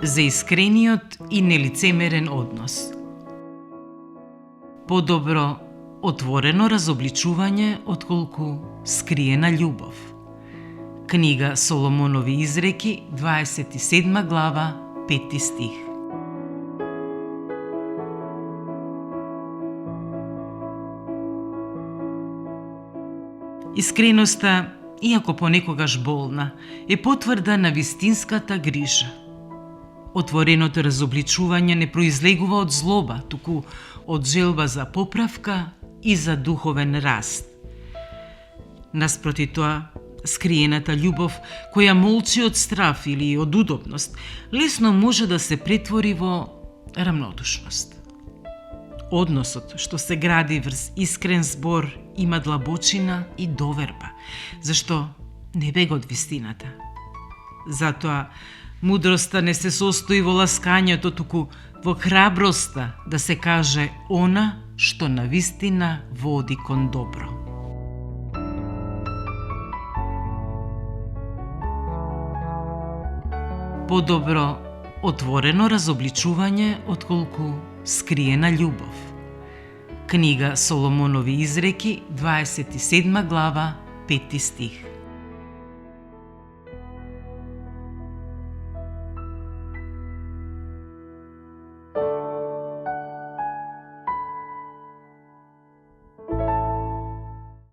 за искрениот и нелицемерен однос. Подобро отворено разобличување отколку скриена љубов. Книга Соломонови изреки, 27 глава, 5 стих. Искреноста, иако понекогаш болна, е потврда на вистинската грижа. Отвореното разобличување не произлегува од злоба, туку од желба за поправка и за духовен раст. Наспроти тоа, скриената љубов, која молчи од страв или од удобност, лесно може да се претвори во рамнодушност. Односот што се гради врз искрен збор има длабочина и доверба, зашто не бега од вистината. Затоа, мудроста не се состои во ласкањето, туку во храброста да се каже она што на вистина води кон добро. Подобро отворено разобличување отколку скриена љубов. Книга Соломонови изреки, 27 глава, 5 стих.